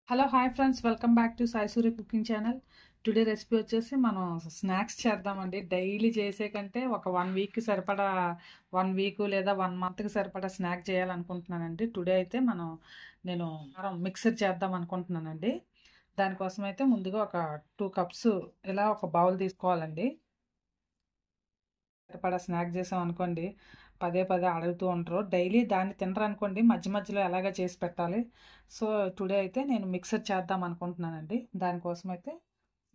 Hello hi friends, welcome back to Sai Surya cooking channel. Today recipe వచ్చేసి మనం snacks చేద్దామండి. Daily చేసే కంటే ఒక 1 వీక్ సరిపడా 1 వీక్ లేదా 1 మంత్కి సరిపడా స్నాక్ చేయాలనుకుంటున్నానండి. టుడే అయితే నేను మిక్సర్ చేద్దాం అనుకుంటున్నానండి. దానికోసం అయితే ముందుగా ఒక 2 కప్స్ ఇలా ఒక బౌల్ తీసుకోవాలండి. సరిపడా స్నాక్ చేసాం అనుకోండి, పదే పదే అడుగుతూ ఉంటారు. డైలీ దాన్ని తినరు అనుకోండి, మధ్య మధ్యలో ఎలాగ చేసి పెట్టాలి. సో టుడే అయితే నేను మిక్సర్ చేద్దాం అనుకుంటున్నానండి. దానికోసం అయితే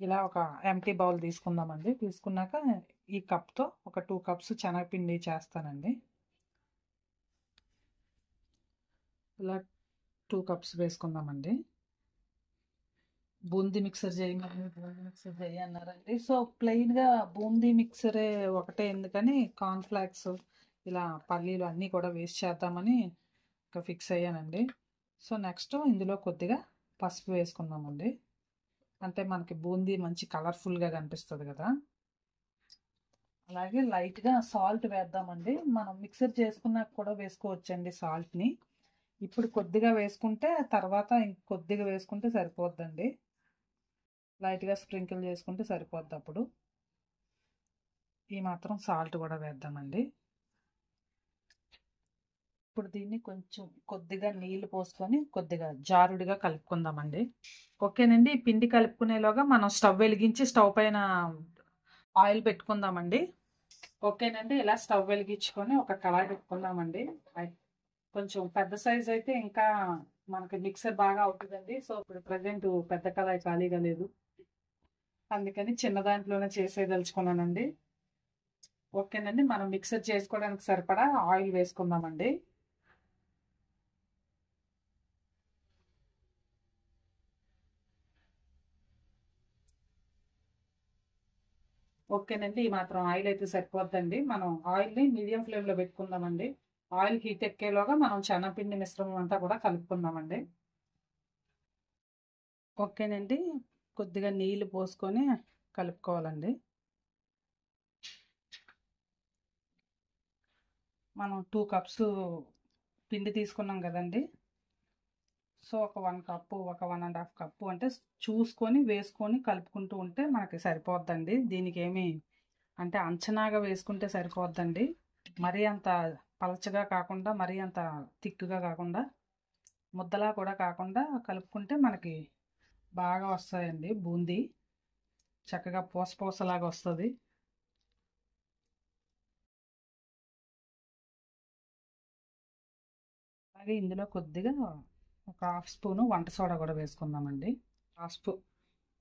ఇలా ఒక ఎంటీ బౌల్ తీసుకుందామండి. తీసుకున్నాక ఈ కప్తో ఒక 2 కప్స్ శనగపిండి చేస్తానండి. ఇలా 2 కప్స్ వేసుకుందామండి. బూందీ మిక్సర్ చేయమని బూందీ మిక్సర్ చేయి అన్నారండి. సో ప్లెయిన్గా బూందీ మిక్సరే ఒకటే ఎందుకని కార్న్ఫ్లాక్స్ ఇలా పల్లీలు అన్నీ కూడా వేస్ట్ చేద్దామని ఇంకా ఫిక్స్ అయ్యానండి. సో నెక్స్ట్ ఇందులో కొద్దిగా పసుపు వేసుకుందామండి. అంటే మనకి బూందీ మంచి కలర్ఫుల్గా కనిపిస్తుంది కదా. అలాగే లైట్గా సాల్ట్ వేద్దామండి. మనం మిక్సర్ చేసుకున్నాక కూడా వేసుకోవచ్చండి సాల్ట్ని. ఇప్పుడు కొద్దిగా వేసుకుంటే తర్వాత ఇంకొద్దిగా వేసుకుంటే సరిపోద్దండి. లైట్గా స్ప్రింకిల్ చేసుకుంటే సరిపోద్ది. అప్పుడు ఈ మాత్రం సాల్ట్ కూడా వేద్దామండి. ఇప్పుడు దీన్ని కొంచెం కొద్దిగా నీళ్లు పోసుకొని కొద్దిగా జారుడిగా కలుపుకుందామండి. ఓకేనండి. ఈ పిండి కలుపుకునేలోగా మనం స్టవ్ వెలిగించి స్టవ్ పైన ఆయిల్ పెట్టుకుందామండి. ఓకేనండి. ఇలా స్టవ్ వెలిగించుకొని ఒక కళాయి పెట్టుకుందామండి. కొంచెం పెద్ద సైజ్ అయితే ఇంకా మనకి మిక్సర్ బాగా అవుతుందండి. సో ఇప్పుడు ప్రజెంట్ పెద్ద కళాయి ఖాళీగా లేదు, అందుకని చిన్న దాంట్లోనే చేసేదలుచుకున్నానండి. ఓకేనండి. మనం మిక్సర్ చేసుకోవడానికి సరిపడా ఆయిల్ వేసుకుందామండి. ఓకేనండి. ఈ మాత్రం ఆయిల్ అయితే సరిపోద్దండి. మనం ఆయిల్ని మీడియం ఫ్లేమ్లో పెట్టుకుందామండి. ఆయిల్ హీట్ ఎక్కేలోగా మనం శనగపిండి మిశ్రమం అంతా కూడా కలుపుకుందామండి. ఓకేనండి. కొద్దిగా నీళ్లు పోసుకొని కలుపుకోవాలండి. మనం 2 కప్స్ పిండి తీసుకున్నాం కదండి. సో ఒక 1 కప్పు, ఒక 1.5 కప్పు అంటే చూసుకొని వేసుకొని కలుపుకుంటూ ఉంటే మనకి సరిపోద్దండి. దీనికి ఏమి అంటే అంచనాగా వేసుకుంటే సరిపోద్దండి. మరీ అంత పలచగా కాకుండా మరీ అంత థిక్గా కాకుండా ముద్దలా కూడా కాకుండా కలుపుకుంటే మనకి బాగా వస్తాయండి. బూందీ చక్కగా పూసలాగా వస్తుంది. అలాగే ఇందులో కొద్దిగా ఒక 1/2 స్పూను వంట సోడా కూడా వేసుకుందామండి.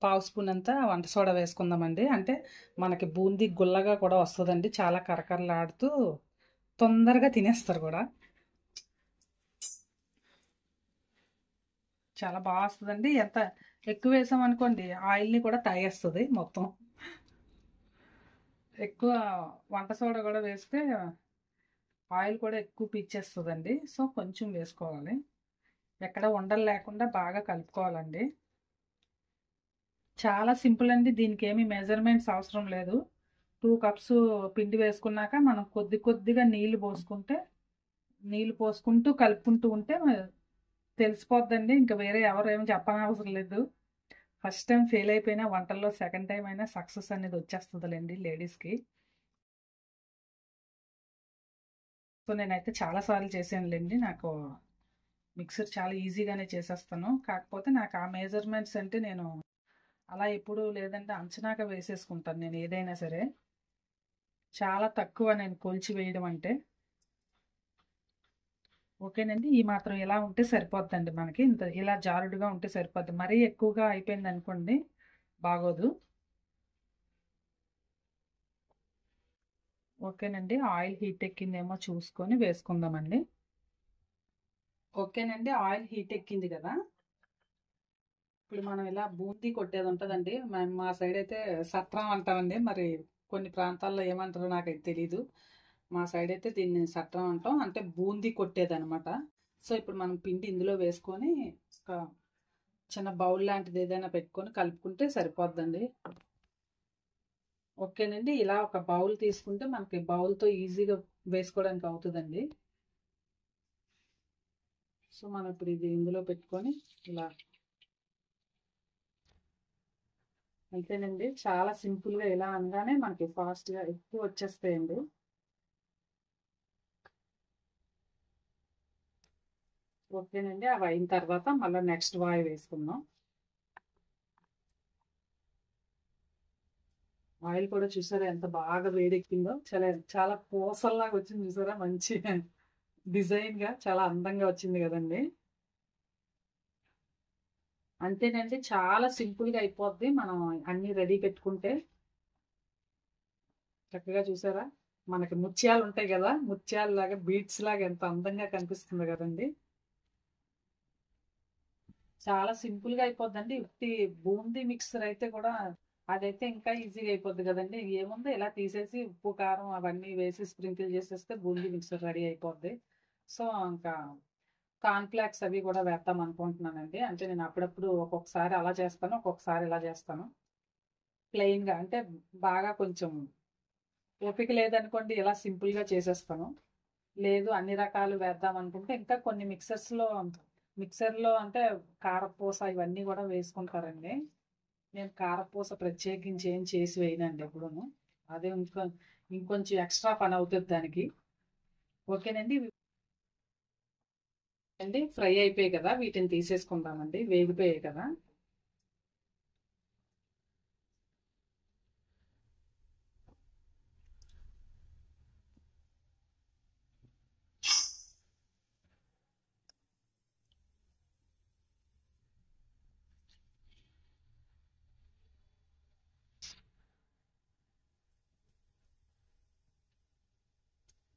పావు స్పూన్ అంతా వంట సోడా వేసుకుందామండి. అంటే మనకి బూందీ గుల్లగా కూడా వస్తుందండి. చాలా కరకరలాడుతూ తొందరగా తినేస్తారు కూడా. చాలా బాగా వస్తుందండి. ఎంత ఎక్కువ వేసామనుకోండి ఆయిల్ని కూడా తాగేస్తుంది మొత్తం. ఎక్కువ వంట సోడా కూడా వేస్తే ఆయిల్ కూడా ఎక్కువ పీల్చేస్తుందండి. సో కొంచెం వేసుకోవాలి. ఎక్కడ ఉండలు లేకుండా బాగా కలుపుకోవాలండి. చాలా సింపుల్ అండి. దీనికి ఏమి మెజర్మెంట్స్ అవసరం లేదు. 2 కప్స్ పిండి వేసుకున్నాక మనం కొద్దిగా నీళ్లు పోసుకుంటూ కలుపుకుంటూ ఉంటే తెలిసిపోద్దండి. ఇంకా వేరే ఎవరు ఏమి చెప్పనవసరం లేదు. ఫస్ట్ టైం ఫెయిల్ అయిపోయినా వంటల్లో సెకండ్ టైం అయినా సక్సెస్ అనేది వచ్చేస్తుందిలేండి లేడీస్కి. సో నేనైతే చాలాసార్లు చేశానులేండి. నాకు మిక్సర్ చాలా ఈజీగానే చేసేస్తాను. కాకపోతే నాకు ఆ మెజర్మెంట్స్ అంటే నేను అలా ఎప్పుడు లేదంటే అంచనాగా వేసేసుకుంటాను. నేను ఏదైనా సరే చాలా తక్కువ నేను కొలిచి వేయడం అంటే. ఓకేనండి. ఈ మాత్రం ఇలా ఉంటే సరిపోద్దండి. మనకి ఇంత ఇలా జారుడుగా ఉంటే సరిపోద్ది. మరీ ఎక్కువగా అయిపోయింది అనుకోండి బాగోదు. ఓకేనండి. ఆయిల్ హీట్ ఎక్కిందేమో చూసుకొని వేసుకుందామండి. ఓకేనండి. ఆయిల్ హీట్ ఎక్కింది కదా. ఇప్పుడు మనం ఇలా బూందీ కొట్టేది ఉంటుందండి. మా సైడ్ అయితే సత్రం అంటామండి. మరి కొన్ని ప్రాంతాల్లో ఏమంటారో నాకైతే తెలీదు. మా సైడ్ అయితే దీన్ని సత్రం అంటాం. అంటే బూందీ కొట్టేది అనమాట. సో ఇప్పుడు మనం పిండి ఇందులో వేసుకొని ఒక చిన్న బౌల్ లాంటిది ఏదైనా పెట్టుకొని కలుపుకుంటే సరిపోద్దండి. ఓకేనండి. ఇలా ఒక బౌల్ తీసుకుంటే మనకి బౌల్తో ఈజీగా వేసుకోవడానికి అవుతుందండి. సో మనం ఇప్పుడు ఇది ఇందులో పెట్టుకొని ఇలా అంతేనండి. చాలా సింపుల్‌గా ఇలా అనగానే మనకి ఫాస్ట్‌గా ఎక్కువ వచ్చేస్తాయండి. ఓకేనండి. అవి అయిన తర్వాత మళ్ళీ నెక్స్ట్ వాయి వేసుకుందాం. ఆయిల్ కూడా చూసారా ఎంత బాగా వేడెక్కిందో. చాలా చాలా పూసల్లాగా వచ్చింది చూసారా, మంచి డిజైన్‌గా చాలా అందంగా వచ్చింది కదండి. అంతేనండి, చాలా సింపుల్‌గా అయిపోద్ది మనం అన్నీ రెడీ పెట్టుకుంటే. చక్కగా చూసారా, మనకి ముత్యాలు ఉంటాయి కదా, ముత్యాలలాగా బీడ్స్ లాగా ఎంత అందంగా కనిపిస్తుంది కదండి. చాలా సింపుల్‌గా అయిపోద్దండి. ఉత్తి బూందీ మిక్స్చర్ అయితే కూడా అదైతే ఇంకా ఈజీగా అయిపోద్ది కదండి. ఏముంది, ఇలా తీసేసి ఉప్పు, కారం అవన్నీ వేసి స్ప్రింకిల్ చేసేస్తే బూందీ మిక్స్చర్ రెడీ అయిపోద్ది. సో, ఇంకా కార్న్‌ఫ్లేక్స్ అవి కూడా వేద్దాం అనుకుంటున్నానండి. అంటే నేను అప్పుడప్పుడు ఒక్కొక్కసారి అలా చేస్తాను, ఒక్కొక్కసారి ఇలా చేస్తాను. ప్లెయిన్‌గా అంటే బాగా కొంచెం ఓపిక లేదనుకోండి ఇలా సింపుల్‌గా చేసేస్తాను. లేదు అన్ని రకాలు వేద్దాం అనుకుంటే ఇంకా కొన్ని మిక్సర్‌లో అంటే కారపూస ఇవన్నీ కూడా వేసుకుంటారండి. నేను కారపూస ప్రత్యేకించి ఏం చేసి వేయనండి ఎప్పుడూను. అదే ఇంకొంచెం ఎక్స్ట్రా పని అవుతుంది దానికి. ఓకేనండి. అండి ఫ్రై అయిపోయాయి కదా, వీటిని తీసేసుకుందామండి, వేగిపోయాయి కదా.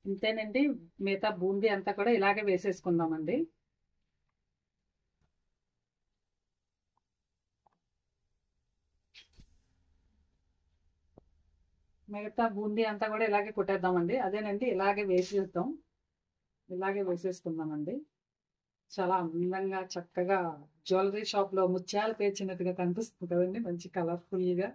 ఇంతేనండి, మిగతా బూందీ అంతా కూడా ఇలాగే వేసేసుకుందామండి. మిగతా బూందీ అంతా కూడా ఇలాగే కొట్టేద్దామండి. అదేనండి, ఇలాగే వేసేసుకుందామండి. చాలా అందంగా చక్కగా జ్యువెలరీ షాప్ లో ముత్యాలు పేర్చినట్టుగా కనిపిస్తుంది కదండి, మంచి కలర్ఫుల్ గా.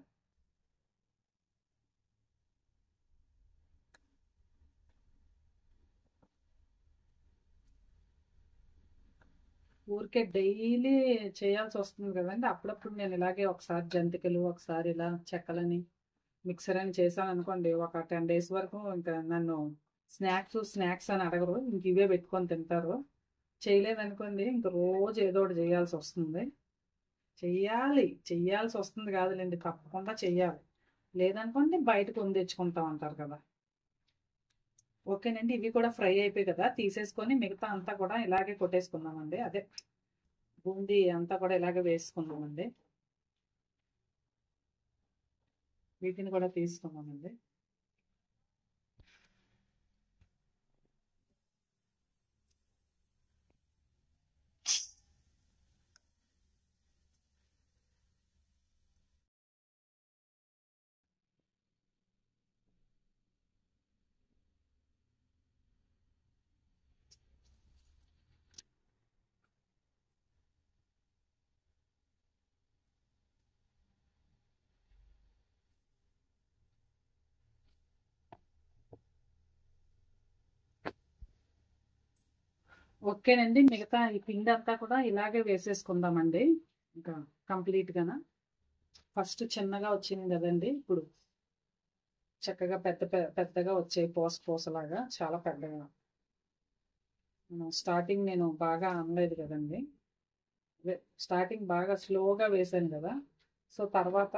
ఊరికే డైలీ చేయాల్సి వస్తుంది కదండి, అప్పుడప్పుడు నేను ఇలాగే ఒకసారి జంతికలు, ఒకసారి ఇలా చెక్కలని మిక్సర్ అని చేశాను అనుకోండి, ఒక 10 days వరకు ఇంకా నన్ను స్నాక్స్ అని అడగరు, ఇంక ఇవే పెట్టుకొని తింటారు. చేయలేదనుకోండి ఇంక రోజు ఏదో ఒకటి చేయాల్సి వస్తుంది. చెయ్యాల్సి వస్తుంది కాదులేండి, తప్పకుండా చెయ్యాలి. లేదనుకోండి బయట కొని తెచ్చుకుంటాం అంటారు కదా. ఓకేనండి, ఇవి కూడా ఫ్రై అయిపోయి కదా, తీసేసుకొని మిగతా అంతా కూడా ఇలాగే కొట్టేసుకుందామండి. అదే బూందీ అంతా కూడా ఇలాగే వేసుకుందామండి. వీటిని కూడా తీసుకుందామండి. ఓకేనండి, మిగతా ఈ పిండి అంతా కూడా ఇలాగే వేసేసుకుందామండి. ఇంకా కంప్లీట్ గాన ఫస్ట్ చిన్నగా వచ్చింది కదండి, ఇప్పుడు చక్కగా పెద్దగా వచ్చాయి, పూసలాగా చాలా పెద్దగా. స్టార్టింగ్ నేను బాగా అనలేదు కదండి, స్టార్టింగ్ బాగా స్లోగా వేసాను కదా. సో తర్వాత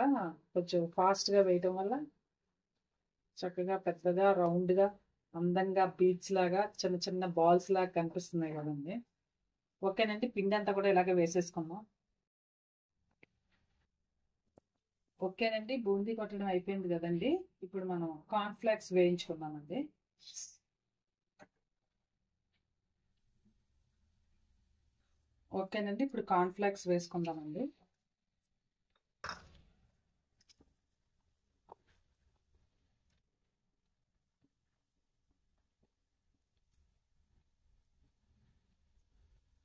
కొంచెం ఫాస్ట్గా వేయటం వల్ల చక్కగా పెద్దగా రౌండ్గా అందంగా బీచ్ లాగా చిన్న చిన్న బాల్స్ లాగా కనిపిస్తున్నాయి కదండి. ఓకేనండి, పిండి అంతా కూడా ఇలాగే వేసేసుకుందాం. ఓకేనండి, బూందీ కొట్టడం అయిపోయింది కదండి. ఇప్పుడు మనం కార్న్ ఫ్లేక్స్ వేయించుకుందామండి. ఓకేనండి, ఇప్పుడు కార్న్ ఫ్లేక్స్ వేసుకుందామండి.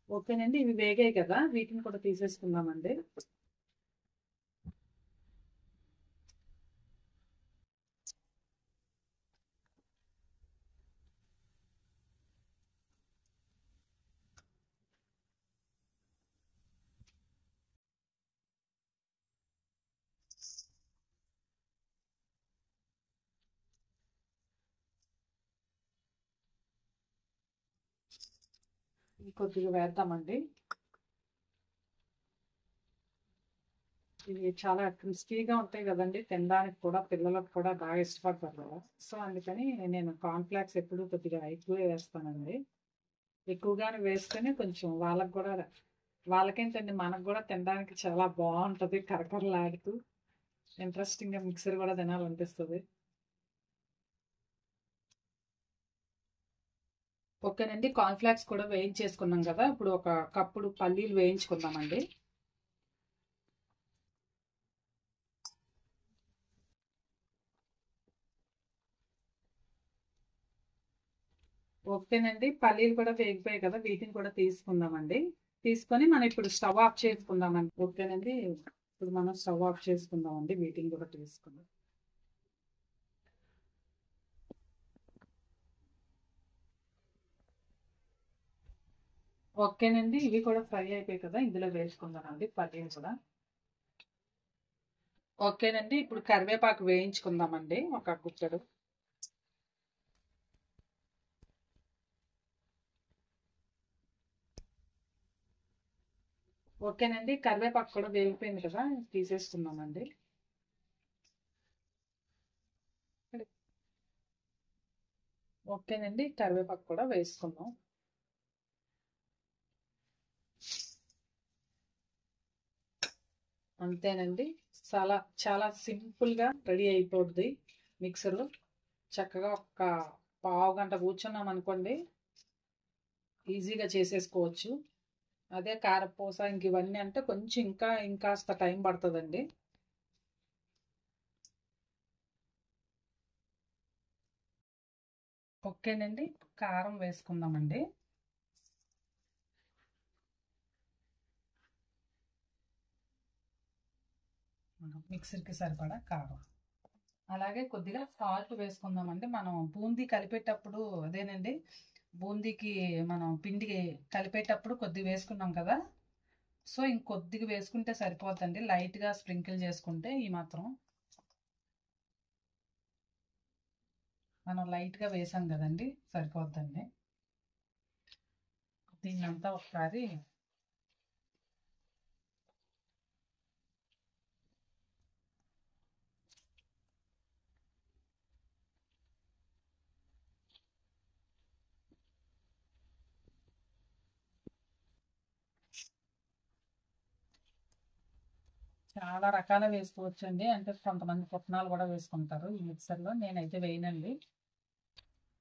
ఓకేనండి, ఇవి వేగాయి కదా, వీటిని కూడా తీసేసుకుందామండి. కొద్దిగా వేద్దామండి. ఇవి చాలా క్రిస్పీగా ఉంటాయి కదండి, తినడానికి కూడా పిల్లలకు కూడా బాగా ఇష్టపడతారు కదా. సో అందుకని నేను కార్న్‌ఫ్లేక్స్ ఎప్పుడూ కొద్దిగా ఎక్కువే వేస్తానండి. ఎక్కువగానే వేస్తేనే కొంచెం వాళ్ళకి కూడా, వాళ్ళకేంటండి మనకు కూడా తినడానికి చాలా బాగుంటుంది, కరకరలాడుతూ ఇంట్రెస్టింగ్గా మిక్సర్ కూడా తినాలనిపిస్తుంది. ఓకేనండి, కార్న్‌ఫ్లేక్స్ కూడా వేయించేసుకున్నాం కదా. ఇప్పుడు ఒక కప్పుడు పల్లీలు వేయించుకుందామండి. ఓకేనండి, పల్లీలు కూడా వేగిపోయాయి కదా, వీటిని కూడా తీసుకుందామండి. తీసుకొని మనం ఇప్పుడు స్టవ్ ఆఫ్ చేసుకుందామండి. ఓకేనండి, ఇప్పుడు మనం స్టవ్ ఆఫ్ చేసుకుందామండి, వీటిని కూడా తీసుకుందాం. ఓకేనండి, ఇవి కూడా ఫ్రై అయిపోయాయి కదా, ఇందులో వేసుకుందామండి పల్లీలు కూడా. ఓకేనండి, ఇప్పుడు కరివేపాకు వేయించుకుందామండి ఒక గుప్పెడు. ఓకేనండి, కరివేపాకు కూడా వేగిపోయింది కదా, తీసేసుకుందామండి. ఓకేనండి, కరివేపాకు కూడా వేసుకుందాం. అంతేనండి, చాలా చాలా సింపుల్గా రెడీ అయిపోద్ది మిక్సర్లో. చక్కగా ఒక పావు గంట కూర్చున్నాం అనుకోండి, ఈజీగా చేసేసుకోవచ్చు. అదే కారపూస ఇంక ఇవన్నీ అంటే కొంచెం ఇంకాస్త టైం పడుతుందండి. ఓకేనండి, కారం వేసుకుందామండి. మిక్సర్కి సరిపడా కారం, అలాగే కొద్దిగా సాల్ట్ వేసుకుందామండి. మనం బూందీ కలిపేటప్పుడు, అదేనండి బూందీకి మనం పిండి కలిపేటప్పుడు కొద్దిగా వేసుకున్నాం కదా, సో ఇంకొద్దిగా వేసుకుంటే సరిపోద్దండి, లైట్గా స్ప్రింకిల్ చేసుకుంటే. ఈ మాత్రం మనం లైట్గా వేసాం కదండి, సరిపోద్దండి. దీన్నంతా ఒకసారి చాలా రకాల వేసుకోవచ్చండి. అంటే కొంతమంది పుట్నాలు కూడా వేసుకుంటారు ఈ మిక్సర్లో, నేనైతే వేయనండి.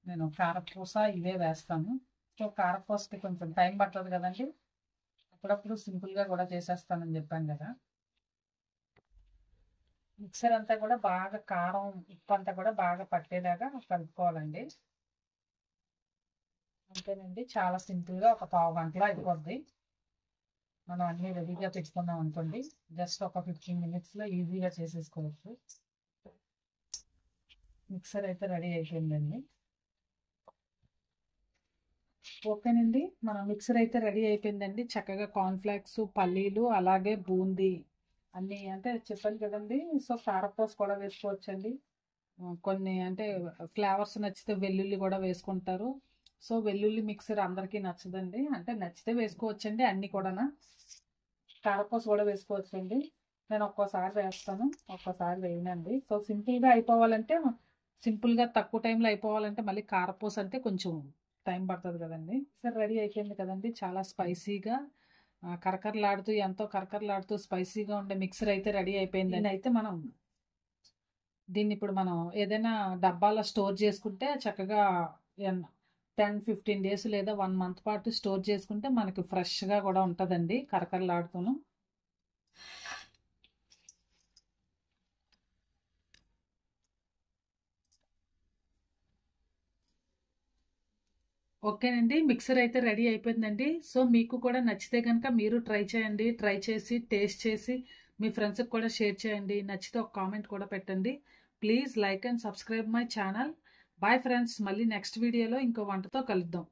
నేను కారపూస ఇవే వేస్తాను. సో కారపూసకి కొంచెం టైం పడుతుంది కదండి, అప్పుడప్పుడు సింపుల్గా కూడా చేసేస్తానని చెప్పాను కదా. మిక్సర్ అంతా కూడా బాగా కారం ఉప్పు అంతా కూడా బాగా పట్టేలాగా కలుపుకోవాలండి. అంతేనండి, చాలా సింపుల్గా ఒక పావు గంటలో అయిపోద్ది. మనం అన్నీ రెడీగా పెట్టుకున్నాం అనుకోండి, జస్ట్ ఒక 15 మినిట్స్లో ఈజీగా చేసేసుకోవచ్చు. మిక్సర్ అయితే రెడీ అయిపోయిందండి. ఓకేనండి, మన మిక్సర్ అయితే రెడీ అయిపోయిందండి. చక్కగా కార్న్‌ఫ్లేక్స్, పల్లీలు, అలాగే బూందీ అన్నీ అంటే చెప్పాను కదండి. సో కారపూస కూడా వేసుకోవచ్చండి. కొన్ని అంటే ఫ్లేవర్స్ నచ్చితే వెల్లుల్లి కూడా వేసుకుంటారు. సో వెల్లుల్లి మిక్సర్ అందరికీ నచ్చదండి, అంటే నచ్చితే వేసుకోవచ్చండి అన్నీ కూడా. కారపూస కూడా వేసుకోవచ్చండి. నేను ఒక్కోసారి వేస్తాను, ఒక్కోసారి వేయనండి. సో సింపుల్గా అయిపోవాలంటే, సింపుల్గా తక్కువ టైంలో అయిపోవాలంటే మళ్ళీ కారపూస అంటే కొంచెం టైం పడుతుంది కదండి. సరే రెడీ అయిపోయింది కదండి, చాలా స్పైసీగా కరకరలాడుతూ, ఎంతో కరకరలాడుతూ స్పైసీగా ఉండే మిక్సర్ అయితే రెడీ అయిపోయింది. అయితే దీన్ని ఇప్పుడు మనం ఏదైనా డబ్బాలో స్టోర్ చేసుకుంటే చక్కగా 10-15 డేస్ లేదా 1 మంత్ పాటు స్టోర్ చేసుకుంటే మనకి ఫ్రెష్గా కూడా ఉంటుందండి, కరకరలాడుతూను. ఓకేనండి, మిక్సర్ అయితే రెడీ అయిపోయిందండి. సో మీకు కూడా నచ్చితే కనుక మీరు ట్రై చేయండి. ట్రై చేసి టేస్ట్ చేసి మీ ఫ్రెండ్స్కి కూడా షేర్ చేయండి. నచ్చితే ఒక కామెంట్ కూడా పెట్టండి. Please like and subscribe my channel. Bye friends, మళ్ళీ నెక్స్ట్ వీడియోలో ఇంకో వంటతో కలుద్దాం.